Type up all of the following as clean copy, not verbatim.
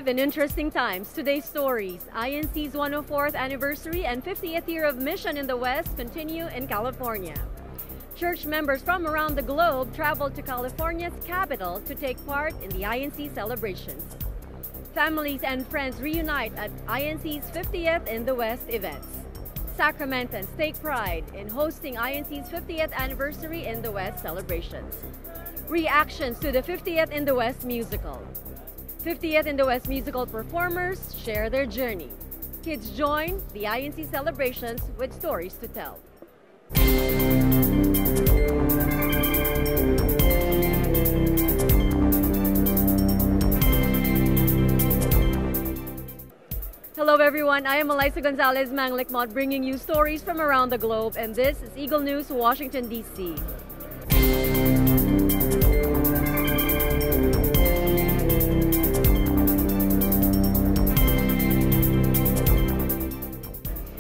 live in interesting times. Today's stories: INC's 104th anniversary and 50th year of mission in the West continue in California. Church members from around the globe traveled to California's capital to take part in the INC celebrations. Families and friends reunite at INC's 50th in the West events. Sacramentans take pride in hosting INC's 50th anniversary in the West celebrations. Reactions to the 50th in the West musical. 50th in the West musical performers share their journey. Kids join the INC celebrations with stories to tell. Hello everyone, I am Eliza Gonzalez Manglikmot, bringing you stories from around the globe, and this is Eagle News, Washington, D.C.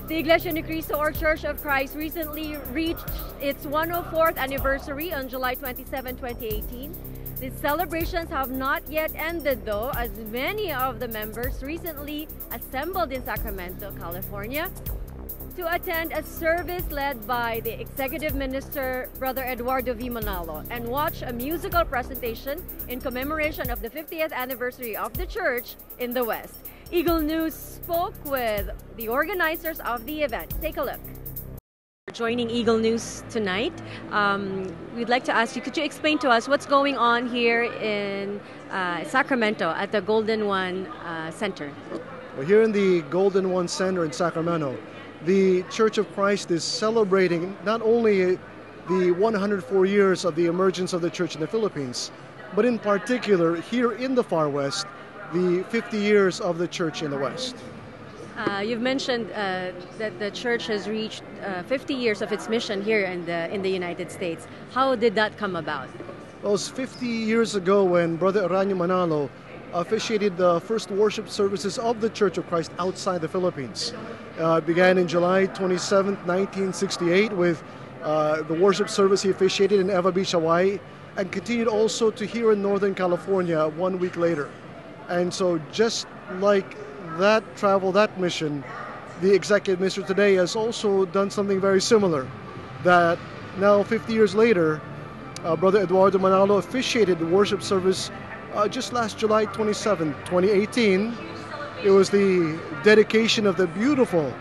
The Iglesia Ni Cristo, or Church of Christ, recently reached its 104th anniversary on July 27, 2018. The celebrations have not yet ended though, as many of the members recently assembled in Sacramento, California, to attend a service led by the Executive Minister, Brother Eduardo V. Manalo, and watch a musical presentation in commemoration of the 50th anniversary of the church in the West. Eagle News spoke with the organizers of the event. Take a look. Joining Eagle News tonight, we'd like to ask you, could you explain to us what's going on here in Sacramento at the Golden One Center? Well, here in the Golden One Center in Sacramento, the Church of Christ is celebrating not only the 104 years of the emergence of the church in the Philippines, but in particular here in the Far West, the 50 years of the church in the West. You've mentioned that the church has reached 50 years of its mission here in the United States. How did that come about? Well, it was 50 years ago when Brother Eduardo Manalo officiated the first worship services of the Church of Christ outside the Philippines. It began in July 27, 1968 with the worship service he officiated in Eva Beach, Hawaii, and continued also to here in Northern California 1 week later. And so just like that travel, that mission, the Executive Minister today has also done something very similar. That now 50 years later, Brother Eduardo Manalo officiated the worship service just last July 27, 2018. It was the dedication of the beautiful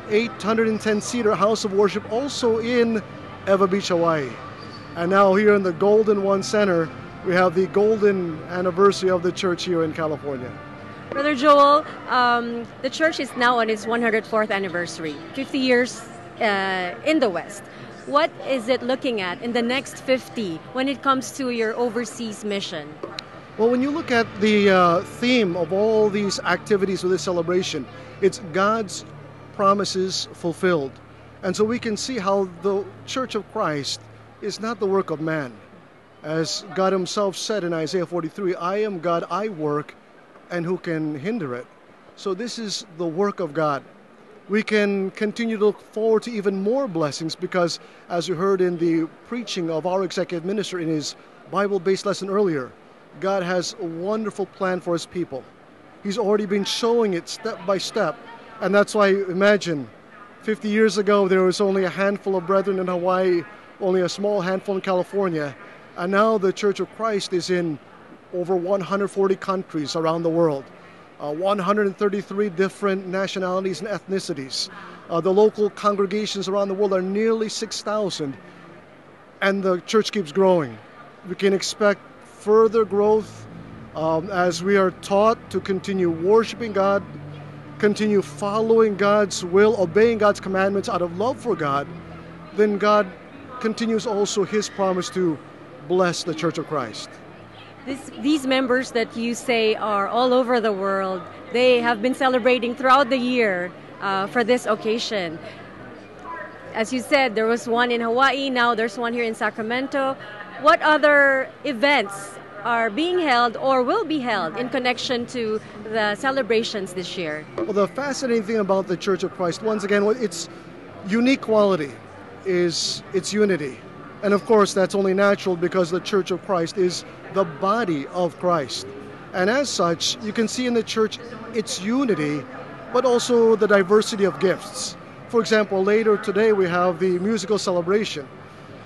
810-seater house of worship also in Eva Beach, Hawaii. And now here in the Golden One Center, we have the golden anniversary of the church here in California. Brother Joel, the church is now on its 104th anniversary, 50 years in the West. What is it looking at in the next 50 when it comes to your overseas mission? Well, when you look at the theme of all these activities with this celebration, it's God's promises fulfilled. And so we can see how the Church of Christ is not the work of man. As God himself said in Isaiah 43, I am God, I work, and who can hinder it? So this is the work of God. We can continue to look forward to even more blessings because, as you heard in the preaching of our Executive Minister in his Bible-based lesson earlier, God has a wonderful plan for his people. He's already been showing it step by step. And that's why, imagine, 50 years ago there was only a handful of brethren in Hawaii, only a small handful in California. And now the Church of Christ is in over 140 countries around the world, 133 different nationalities and ethnicities. The local congregations around the world are nearly 6,000, and the church keeps growing. We can expect further growth as we are taught to continue worshiping God, continue following God's will, obeying God's commandments out of love for God. Then God continues also his promise to bless the Church of Christ. These members that you say are all over the world, they have been celebrating throughout the year for this occasion. As you said, there was one in Hawaii, now there's one here in Sacramento. What other events are being held or will be held in connection to the celebrations this year? Well, the fascinating thing about the Church of Christ, once again, its unique quality is its unity. And of course, that's only natural because the Church of Christ is the body of Christ. And as such, you can see in the church its unity, but also the diversity of gifts. For example, later today we have the musical celebration.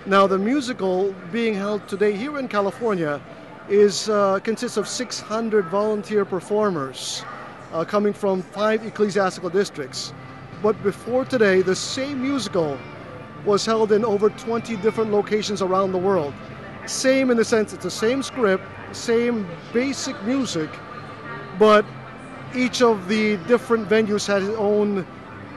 Now, the musical being held today here in California consists of 600 volunteer performers coming from 5 ecclesiastical districts. But before today, the same musical was held in over 20 different locations around the world. Same in the sense it's the same script, same basic music, but each of the different venues had its own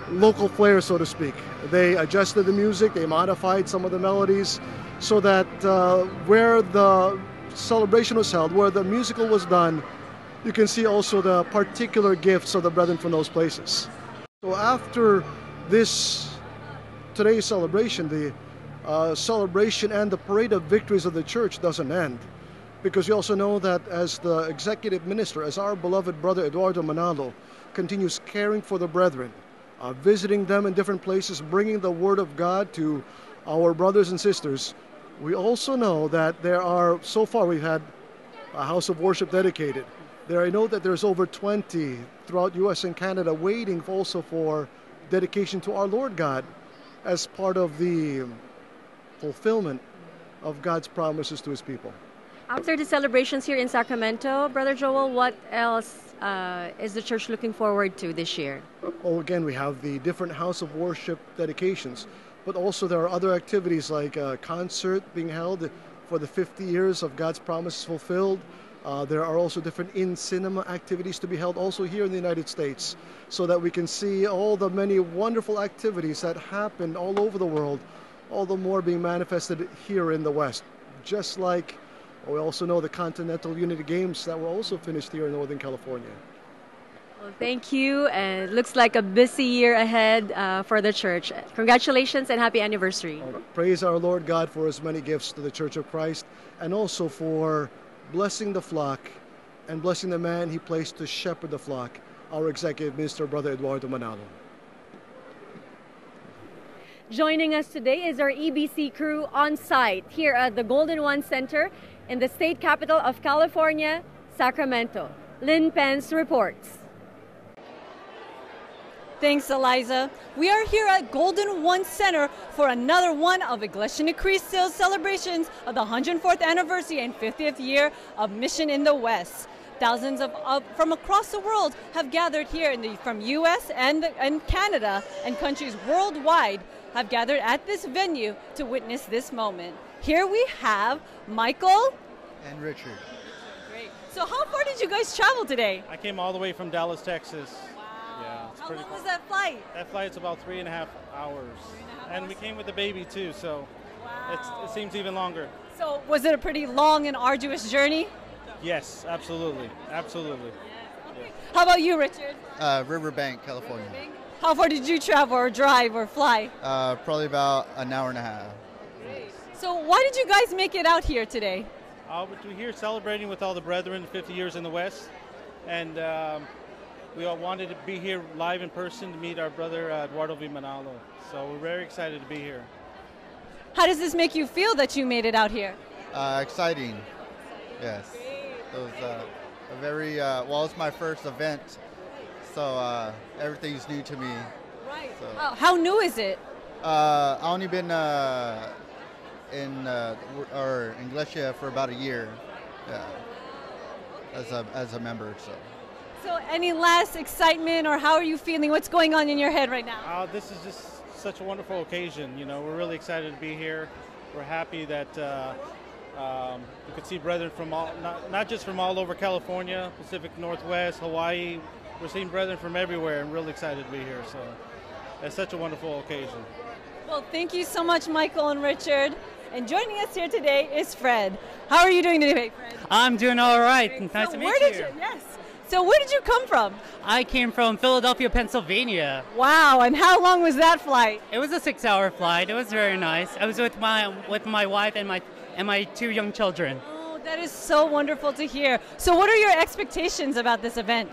local flair, so to speak. They adjusted the music, they modified some of the melodies so that where the celebration was held, where the musical was done, you can see also the particular gifts of the brethren from those places. So after today's celebration, the celebration and the parade of victories of the church doesn't end. Because you also know that as the executive minister, as our beloved brother Eduardo Manalo continues caring for the brethren, visiting them in different places, bringing the word of God to our brothers and sisters, we also know that so far we've had a house of worship dedicated. I know that there's over 20 throughout U.S. and Canada waiting also for dedication to our Lord God as part of the fulfillment of God's promises to His people. After the celebrations here in Sacramento, Brother Joel, what else is the church looking forward to this year? Oh, again, we have the different house of worship dedications, but also there are other activities like a concert being held for the 50 years of God's promises fulfilled. There are also different in-cinema activities to be held also here in the United States so that we can see all the many wonderful activities that happen all over the world, all the more being manifested here in the West. Just like we also know the Continental Unity Games that were also finished here in Northern California. Well, thank you, and it looks like a busy year ahead for the church. Congratulations and happy anniversary. Praise our Lord God for His many gifts to the Church of Christ, and also for blessing the flock and blessing the man He placed to shepherd the flock, our executive minister, Brother Eduardo Manalo. Joining us today is our EBC crew on site here at the Golden One Center in the state capital of California, Sacramento. Lynn Pence reports. Thanks, Eliza. We are here at Golden One Center for another one of Eaglenews.PH celebrations of the 104th anniversary and 50th year of Mission in the West. Thousands from across the world have gathered here from U.S. and Canada, and countries worldwide have gathered at this venue to witness this moment. Here we have Michael and Richard. Great. So how far did you guys travel today? I came all the way from Dallas, Texas. Wow. Yeah, how long was that flight? That flight's about 3.5 hours. And we came with the baby too, so it seems even longer. So was it a pretty long and arduous journey? Yes, absolutely. Absolutely. Yes. Okay. How about you, Richard? Riverbank, California. How far did you travel or drive or fly? Probably about an hour and a half. Great. So why did you guys make it out here today? We're here celebrating with all the brethren, 50 years in the West. And we all wanted to be here live in person to meet our brother Eduardo V. Manalo. So we're very excited to be here. How does this make you feel that you made it out here? Exciting. Yes. It was a very, well, it's my first event, so everything's new to me. Right. So. How new is it? I've only been in Iglesia for about a year, as a member. So any last excitement, or how are you feeling? What's going on in your head right now? This is just such a wonderful occasion. You know, we're really excited to be here. We're happy that we could see brethren from not just from all over California, Pacific Northwest, Hawaii. We're seeing brethren from everywhere, and really excited to be here. So it's such a wonderful occasion. Well, thank you so much, Michael and Richard. And joining us here today is Fred. How are you doing today, Fred? I'm doing all right. Nice to meet you. Yes. So where did you come from? I came from Philadelphia, Pennsylvania. Wow, and how long was that flight? It was a 6-hour flight. It was very nice. I was with my wife and my 2 young children. Oh, that is so wonderful to hear. So what are your expectations about this event?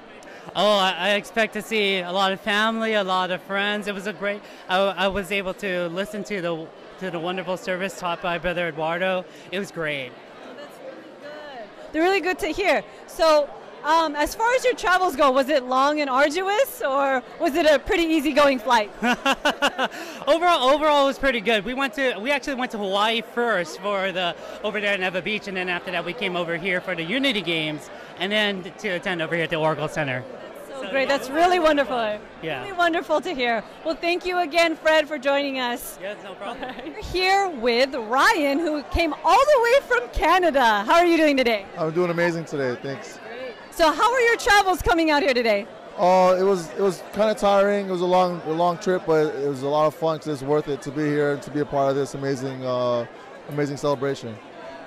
Oh, I expect to see a lot of family, a lot of friends. It was a great. I was able to listen to the wonderful service taught by Brother Eduardo. It was great. Oh, that's really good. They're really good to hear. So As far as your travels go, was it long and arduous, or was it a pretty easygoing flight? Overall, it was pretty good. We actually went to Hawaii first for over there at Neva Beach, and then after that we came over here for the Unity Games, and then to attend over here at the Oracle Center. So great. That's really wonderful. Yeah. Really wonderful to hear. Well, thank you again, Fred, for joining us. Yes, no problem. We're here with Ryan, who came all the way from Canada. How are you doing today? I'm doing amazing today, thanks. So how are your travels coming out here today? It was kind of tiring. It was a long trip, but it was a lot of fun because it's worth it to be here and to be a part of this amazing celebration.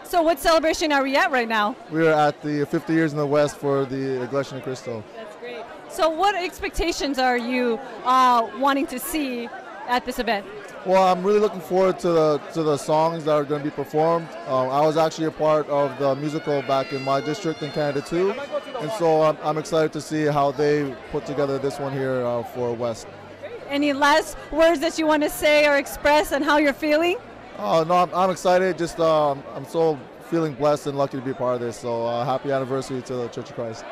So what celebration are we at right now? We are at the 50 years in the West for the Iglesia ni Cristo. That's great. So what expectations are you wanting to see at this event? Well, I'm really looking forward to the songs that are going to be performed. I was actually a part of the musical back in my district in Canada too, and so I'm excited to see how they put together this one here for West. Any last words that you want to say or express on how you're feeling? Oh no, I'm excited. Just I'm so feeling blessed and lucky to be a part of this. So happy anniversary to the Church of Christ.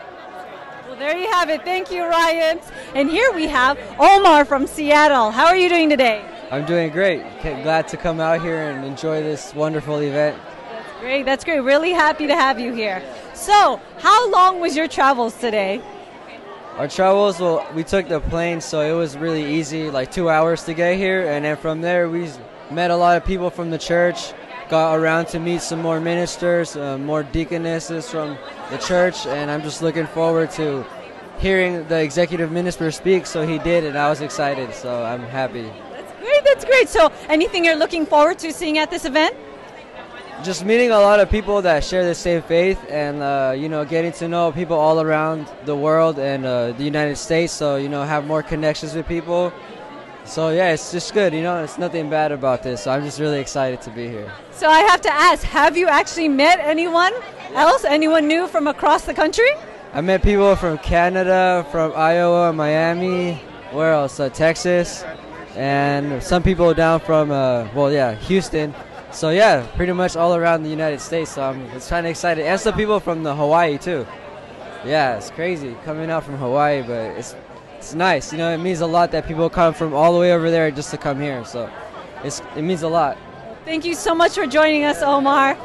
Well, there you have it. Thank you, Ryan. And here we have Omar from Seattle. How are you doing today? I'm doing great. Glad to come out here and enjoy this wonderful event. That's great. That's great. Really happy to have you here. So, how long was your travels today? Our travels, well, we took the plane, so it was really easy, like 2 hours to get here. And then from there, we met a lot of people from the church, got around to meet some more ministers, more deaconesses from the church. And I'm just looking forward to hearing the executive minister speak. So he did, and I was excited. So I'm happy. That's great. So anything you're looking forward to seeing at this event? Just meeting a lot of people that share the same faith and, getting to know people all around the world and the United States. So, have more connections with people. So, yeah, it's just good. It's nothing bad about this. So I'm just really excited to be here. So I have to ask, have you actually met anyone else, anyone new from across the country? I met people from Canada, from Iowa, Miami, where else? Texas. And some people down from, Houston. So, yeah, pretty much all around the United States. So I'm kind of excited. And some people from the Hawaii, too. Yeah, it's crazy coming out from Hawaii, but it's nice. It means a lot that people come from all the way over there just to come here. So it means a lot. Thank you so much for joining us, Omar.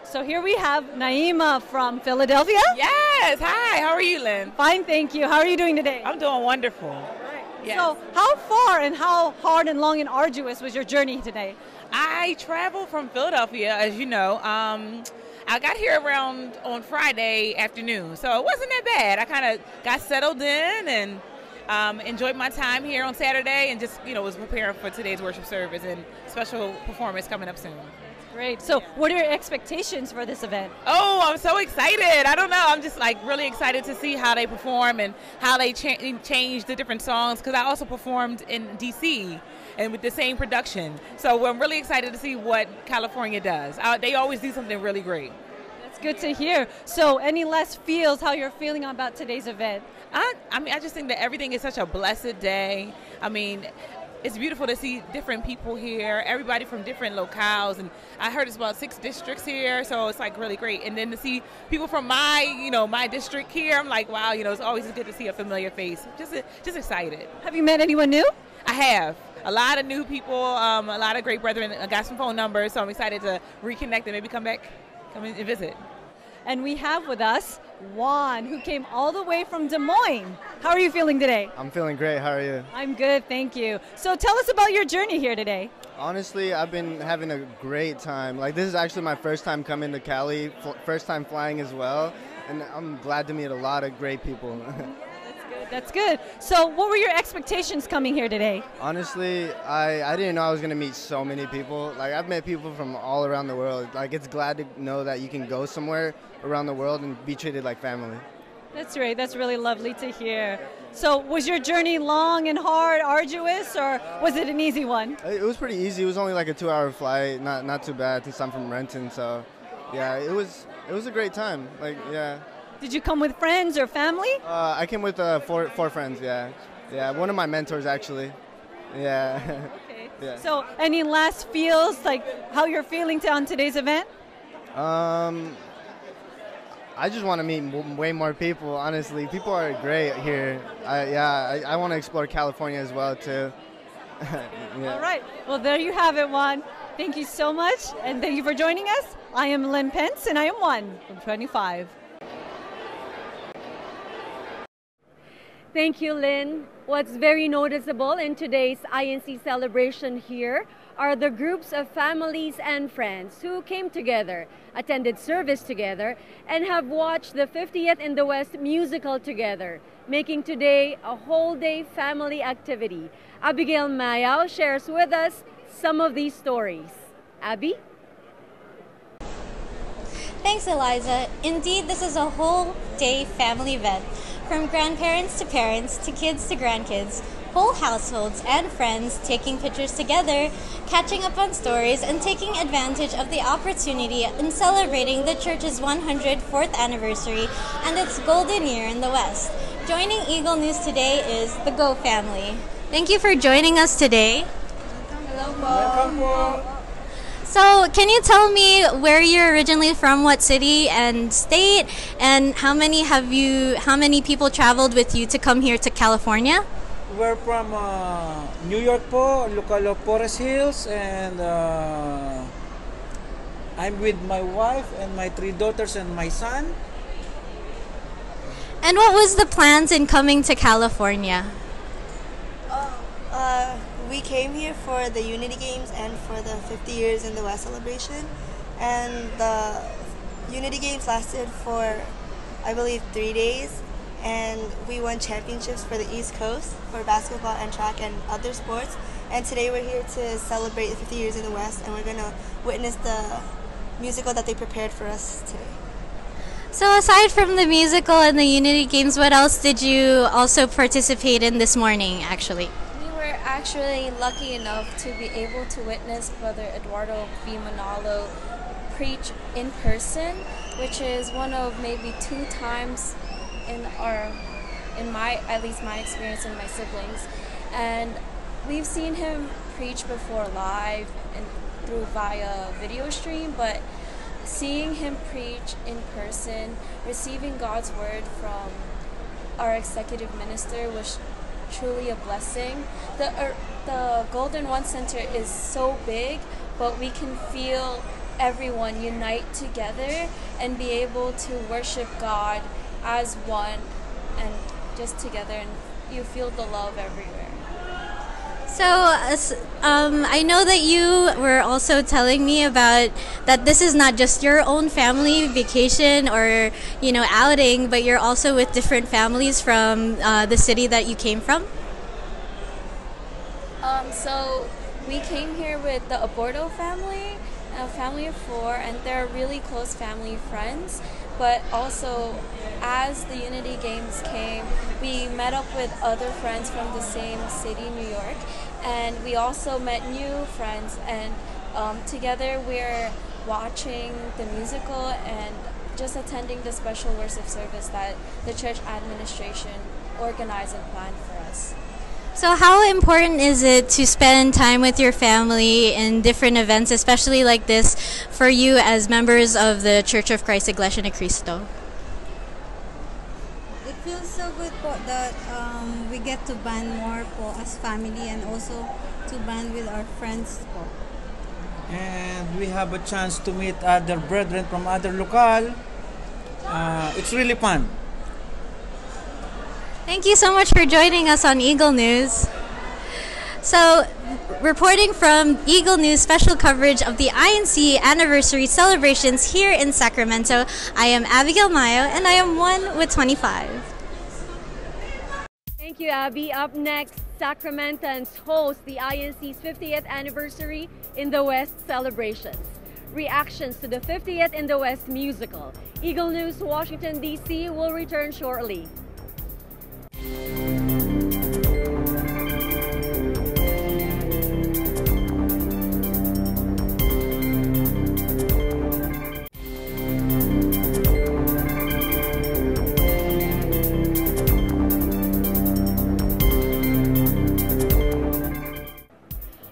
So here we have Naima from Philadelphia. Yes, hi, how are you, Lynn? Fine, thank you. How are you doing today? I'm doing wonderful. Yes. So how far and how hard and long and arduous was your journey today? I traveled from Philadelphia, as you know. I got here on Friday afternoon, so it wasn't that bad. I kind of got settled in and enjoyed my time here on Saturday and just, was preparing for today's worship service and special performance coming up soon. Great. So what are your expectations for this event? Oh, I'm so excited. I don't know. I'm just really excited to see how they perform and how they change the different songs, because I also performed in D.C. and with the same production. So I'm really excited to see what California does. They always do something really great. That's good to hear. So any last feels how you're feeling about today's event? I just think that everything is such a blessed day. It's beautiful to see different people here, everybody from different locales, and I heard it's about 6 districts here, so it's really great. And then to see people from my district here, I'm like, wow, it's always good to see a familiar face. Just excited. Have you met anyone new? I have. A lot of new people, a lot of great brethren. I got some phone numbers, so I'm excited to reconnect and maybe come and visit. And we have with us Juan, who came all the way from Des Moines. How are you feeling today? I'm feeling great. How are you? I'm good, thank you. So tell us about your journey here today. Honestly, I've been having a great time. This is actually my first time coming to Cali, first time flying as well, and I'm glad to meet a lot of great people. That's good. So what were your expectations coming here today? Honestly, I didn't know I was going to meet so many people. I've met people from all around the world. It's glad to know that you can go somewhere around the world and be treated like family. That's great. That's really lovely to hear. So was your journey long and hard, arduous, or was it an easy one? It was pretty easy. It was only a 2-hour flight, not too bad, since I'm from Renton. So, yeah, it was a great time. Yeah. Did you come with friends or family? I came with four friends, yeah. Yeah, one of my mentors, actually. Yeah. Okay. Yeah. So any last feels, how you're feeling on today's event? I just want to meet way more people, honestly. People are great here. I want to explore California as well, too. All right. Well, there you have it, Juan. Thank you so much, and thank you for joining us. I am Lynn Pence, and I am Juan from 25. Thank you, Lynn. What's very noticeable in today's INC celebration here are the groups of families and friends who came together, attended service together, and have watched the 50th in the West musical together, making today a whole day family activity. Abigail Mayao shares with us some of these stories. Abby? Thanks, Eliza. Indeed, this is a whole day family event. From grandparents to parents to kids to grandkids, whole households and friends taking pictures together, catching up on stories, and taking advantage of the opportunity in celebrating the church's 104th anniversary and its golden year in the West. Joining Eagle News today is the Go family. Thank you for joining us today. Hello, welcome po. So, can you tell me where you're originally from, what city and state, and how many people traveled with you to come here to California? We're from New York po, local of Forest Hills, and I'm with my wife and my 3 daughters and my son. And what was the plans in coming to California? We came here for the Unity Games and for the 50 years in the West celebration, and the Unity Games lasted for, I believe, 3 days, and we won championships for the East Coast for basketball and track and other sports. And today we're here to celebrate the 50 years in the West, and we're going to witness the musical that they prepared for us today. So aside from the musical and the Unity Games, what else did you also participate in this morning, actually? Actually lucky enough to be able to witness Brother Eduardo V. Manalo preach in person, which is one of maybe 2 times in my, at least my experience and my siblings. And we've seen him preach before live and through via video stream, but seeing him preach in person, receiving God's word from our executive minister was truly a blessing. The Golden One Center is so big, but we can feel everyone unite together and be able to worship God as one and just together, and you feel the love everywhere. So, I know that you were also telling me about that this is not just your own family vacation or, outing, but you're also with different families from the city that you came from? So, we came here with the Aborto family, a family of 4, and they're really close family friends. But also, as the Unity Games came, we met up with other friends from the same city, New York, and we also met new friends, and together we're watching the musical and just attending the special worship service that the church administration organized and planned for us. So how important is it to spend time with your family in different events, especially like this, for you as members of the Church of Christ Iglesia ni Cristo? It feels so good po that we get to band more po as family and also to band with our friends po. And we have a chance to meet other brethren from other locale. It's really fun. Thank you so much for joining us on Eagle News. So, reporting from Eagle News special coverage of the INC anniversary celebrations here in Sacramento, I am Abigail Mayo, and I am 1 with 25. Thank you, Abby. Up next, Sacramentans host the INC's 50th anniversary in the West celebrations. Reactions to the 50th in the West musical. Eagle News, Washington, D.C. will return shortly.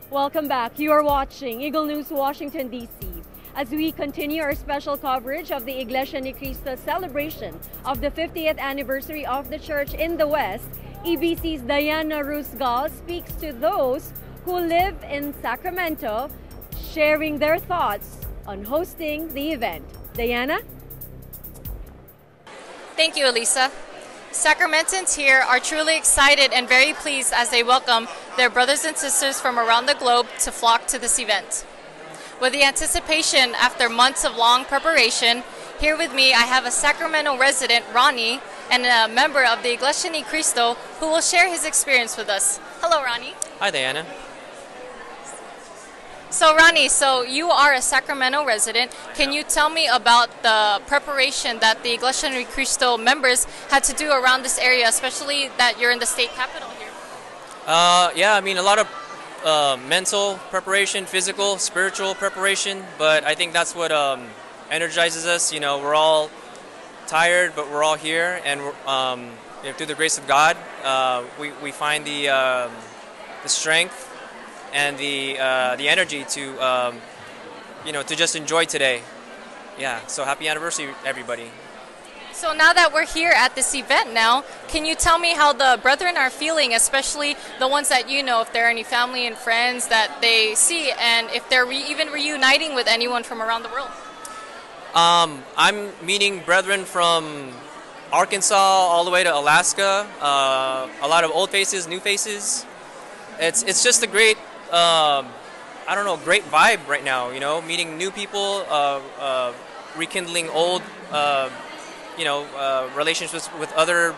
Welcome back. You are watching Eagle News, Washington, D.C. as we continue our special coverage of the Iglesia Ni Cristo celebration of the 50th anniversary of the church in the West. EBC's Diana Rusgal speaks to those who live in Sacramento, sharing their thoughts on hosting the event. Diana? Thank you, Elisa. Sacramentans here are truly excited and very pleased as they welcome their brothers and sisters from around the globe to flock to this event. With the anticipation after months of long preparation, here with me I have a Sacramento resident, Ronnie, and a member of the Iglesia Ni Cristo who will share his experience with us. Hello, Ronnie. Hi, Diana. So Ronnie, you are a Sacramento resident. Can you tell me about the preparation that the Iglesia Ni Cristo members had to do around this area, especially that you're in the state capital here? Yeah, I mean a lot of mental preparation, physical, spiritual preparation, but I think that's what energizes us. You know, we're all tired, but we're all here, and through the grace of God, we find the strength and the energy to to just enjoy today. Yeah, so happy anniversary, everybody. So now that we're here at this event now, can you tell me how the brethren are feeling, especially the ones that you know, if there are any family and friends that they see, and if they're even reuniting with anyone from around the world? I'm meeting brethren from Arkansas all the way to Alaska, a lot of old faces, new faces. It's just a great, great vibe right now, meeting new people, rekindling old, relationships with other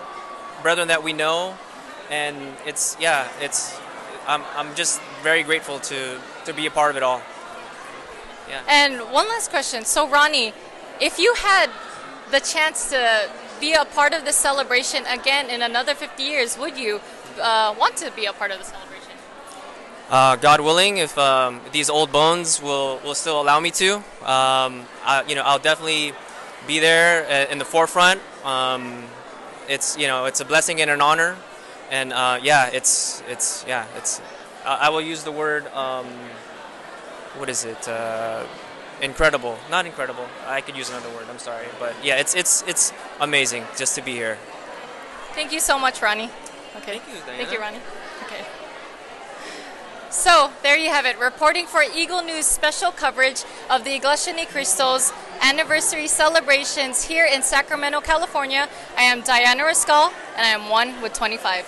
brethren that we know, and I'm just very grateful to be a part of it all. Yeah. And one last question. So Ronnie, if you had the chance to be a part of the celebration again in another 50 years, would you want to be a part of the celebration? God willing, if these old bones will still allow me to, I'll definitely be there in the forefront. It's a blessing and an honor, and I will use the word incredible. Not incredible. I could use another word. I'm sorry, but yeah, it's amazing just to be here. Thank you so much, Ronnie. Okay. Thank you, Diana. Thank you, Ronnie. Okay. So there you have it, reporting for Eagle News special coverage of the Iglesia Ni Cristo's anniversary celebrations here in Sacramento, California. I am Diana Rascal, and I am 1 with 25.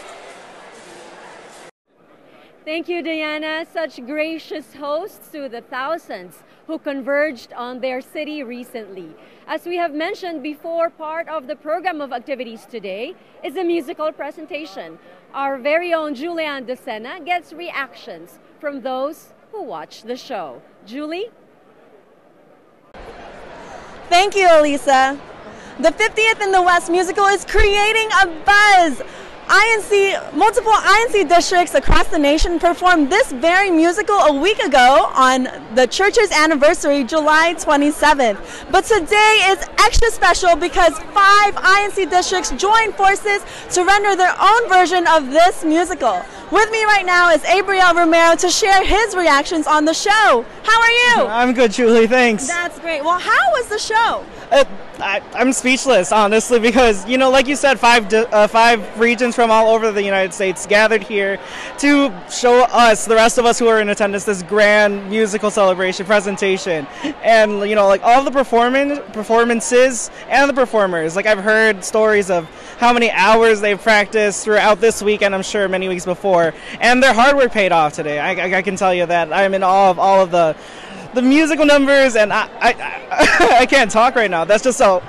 Thank you, Diana. Such gracious hosts to the thousands who converged on their city recently. As we have mentioned before, part of the program of activities today is a musical presentation. Our very own Julian Docena gets reactions from those who watch the show. Julie? Thank you, Elisa. The 50th in the West musical is creating a buzz. Multiple INC districts across the nation performed this very musical a week ago on the church's anniversary, July 27th. But today is extra special because 5 INC districts joined forces to render their own version of this musical. With me right now is Abriel Romero to share his reactions on the show. How are you? I'm good, Julie, thanks. That's great. Well, how was the show? I'm speechless, honestly, because, like you said, 5 regions from all over the United States gathered here to show us, the rest of us who are in attendance, this grand musical celebration presentation. And, all the performances and the performers. I've heard stories of how many hours they've practiced throughout this week, and I'm sure many weeks before. And their hard work paid off today. I can tell you that. I'm in awe of all of the musical numbers, and I can't talk right now. That's just how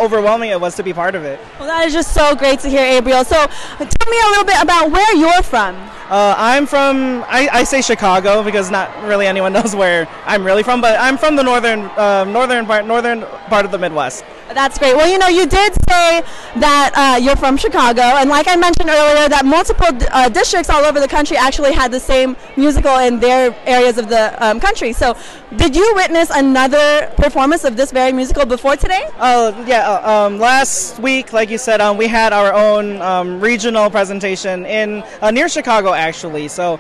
overwhelming it was to be part of it. Well, that is just so great to hear, Abriel. So tell me a little bit about where you're from. I'm from, I say Chicago because not really anyone knows where I'm really from, but I'm from the northern part of the Midwest. That's great. Well, you did say that you're from Chicago, and like I mentioned earlier, that multiple districts all over the country actually had the same musical in their areas of the country. So did you witness another performance of this very musical before today? Oh, Last week, like you said, we had our own regional presentation in near Chicago, actually. So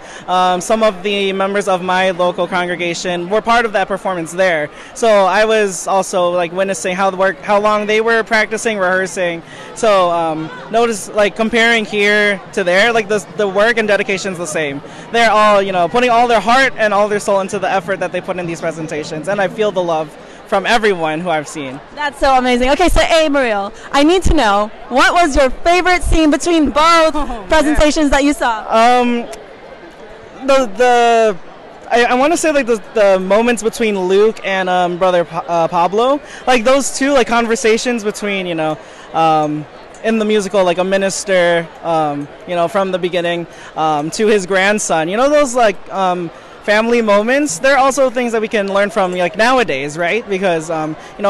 some of the members of my local congregation were part of that performance there. So I was also like witnessing how long they were practicing, rehearsing. So notice like comparing here to there, like the work and dedication is the same. They're all putting all their heart and all their soul into the effort that they put in these presentations, and I feel the love from everyone who I've seen. That's so amazing. Okay, so Mario, I need to know, what was your favorite scene between both presentations that you saw? I want to say like the moments between Luke and brother Pablo, like those two, like conversations between in the musical, like a minister, from the beginning to his grandson. Those like family moments. They're also things that we can learn from like nowadays, right? Because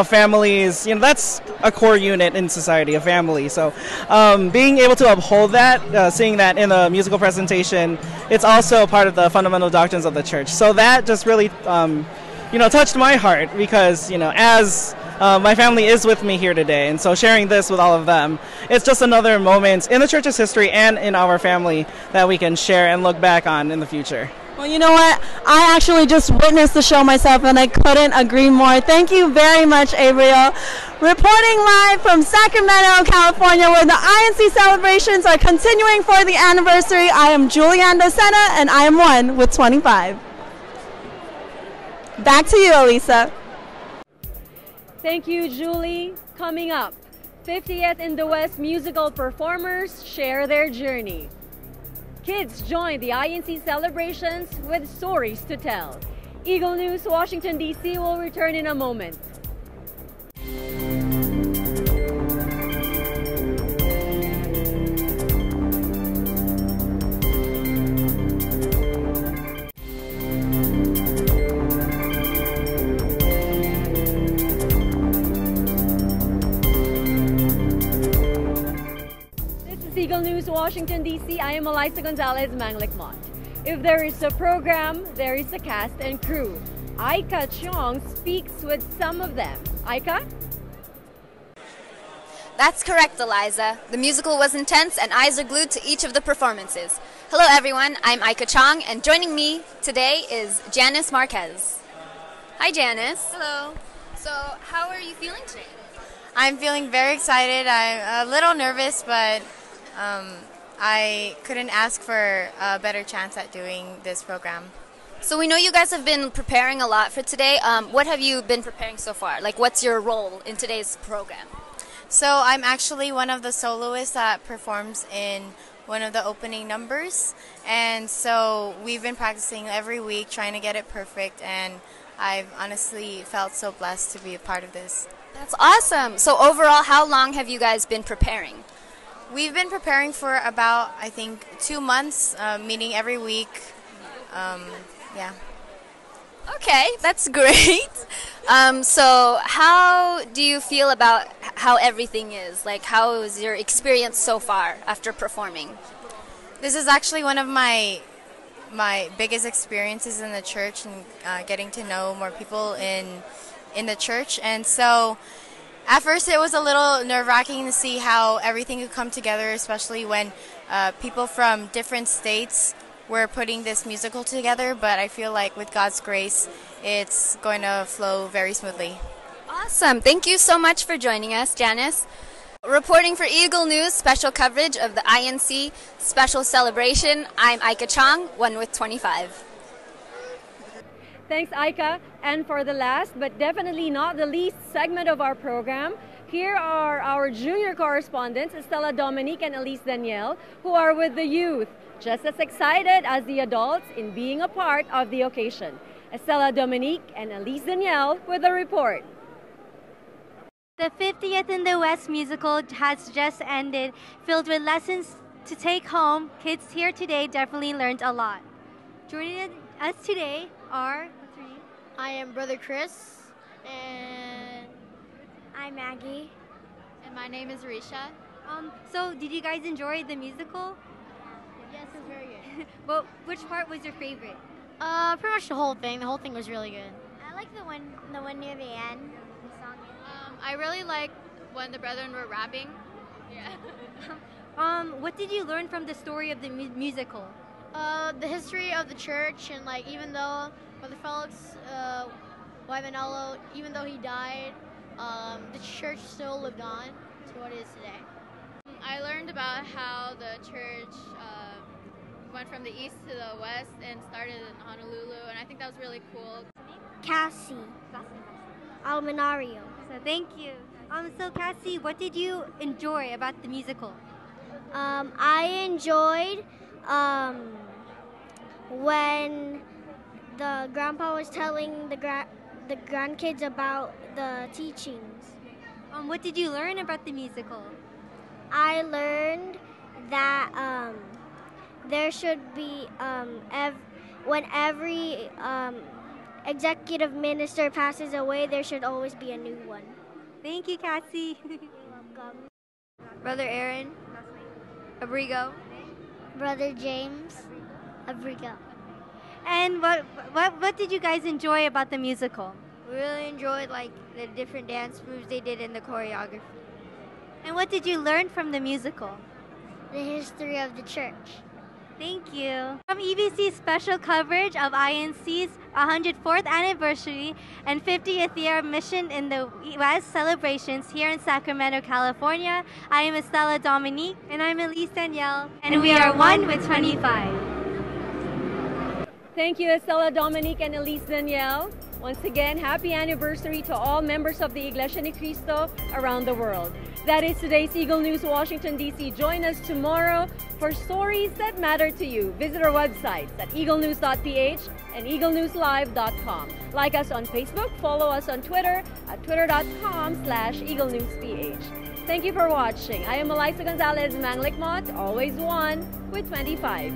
families, that's a core unit in society, a family. So being able to uphold that, seeing that in a musical presentation, it's also part of the fundamental doctrines of the church. So that just really touched my heart, because as my family is with me here today, and so sharing this with all of them, it's just another moment in the church's history and in our family that we can share and look back on in the future. Well, you know what? I actually just witnessed the show myself, and I couldn't agree more. Thank you very much, Abriel. Reporting live from Sacramento, California, where the INC celebrations are continuing for the anniversary, I am Julianne Docena, and I am 1 with 25. Back to you, Elisa. Thank you, Julie. Coming up, 50th in the West musical performers share their journey. Kids join the INC celebrations with stories to tell. Eagle News, Washington, D.C. will return in a moment. Eagle News, Washington, D.C. I am Eliza Gonzalez Manglikmont. If there is a program, there is a cast and crew. Aika Chong speaks with some of them. Aika? That's correct, Eliza. The musical was intense and eyes are glued to each of the performances. Hello everyone, I'm Aika Chong, and joining me today is Janice Marquez. Hi Janice. Hello. So how are you feeling today? I'm feeling very excited. I'm a little nervous, but I couldn't ask for a better chance at doing this program. So we know you guys have been preparing a lot for today. What have you been preparing so far? Like, what's your role in today's program? So I'm actually one of the soloists that performs in one of the opening numbers. And so we've been practicing every week, trying to get it perfect. And I've honestly felt so blessed to be a part of this. That's awesome. So overall, how long have you guys been preparing? We've been preparing for about, I think, 2 months, meeting every week. Yeah. Okay, that's great. So how do you feel about how everything is? Like, how is your experience so far after performing? This is actually one of my biggest experiences in the church, and getting to know more people in the church. And so at first it was a little nerve-wracking to see how everything could come together, especially when people from different states were putting this musical together, but I feel like with God's grace, it's going to flow very smoothly. Awesome. Thank you so much for joining us, Janice. Reporting for Eagle News, special coverage of the INC special celebration, I'm Aika Chong, 1 with 25. Thanks, Aika. And for the last, but definitely not the least segment of our program, here are our junior correspondents, Estella Dominique and Elise Danielle, who are with the youth, just as excited as the adults in being a part of the occasion. Estella Dominique and Elise Danielle with a report. The 50th in the West musical has just ended, filled with lessons to take home. Kids here today definitely learned a lot. Joining us today are... What's your name? I am Brother Chris, and I'm Maggie. And my name is Risha. So did you guys enjoy the musical? Yes, it was very good. Well, which part was your favorite? Pretty much the whole thing. The whole thing was really good. I like the one near the end. The song. I really like when the brethren were rapping. Yeah. What did you learn from the story of the musical? The history of the church, and like even though Brother Felix Waimanalo, even though he died, the church still lived on to what it is today. I learned about how the church went from the east to the west and started in Honolulu, and I think that was really cool. Cassie. Almenario. So thank you. So Cassie, what did you enjoy about the musical? I enjoyed when the grandpa was telling the grandkids about the teachings. What did you learn about the musical? I learned that there should be when every executive minister passes away, there should always be a new one. Thank you, Cassie. You're welcome. Brother Aaron, Abrigo. Brother James, Abrigo. And what did you guys enjoy about the musical? We really enjoyed like the different dance moves they did in the choreography. And what did you learn from the musical? The history of the church. Thank you. From EBC's special coverage of INC's 104th anniversary and 50th year of Mission in the West celebrations here in Sacramento, California, I am Estella Dominique. And I'm Elise Danielle. And we are 1 with 25. Thank you, Estella Dominique and Elise Danielle. Once again, happy anniversary to all members of the Iglesia Ni Cristo around the world. That is today's Eagle News, Washington, D.C. Join us tomorrow for stories that matter to you. Visit our websites at Eaglenews.PH and Eaglenewslive.com. Like us on Facebook, follow us on Twitter at twitter.com/EagleNewsPH. Thank you for watching. I am Eliza Gonzalez Manglikmot, always 1 with 25.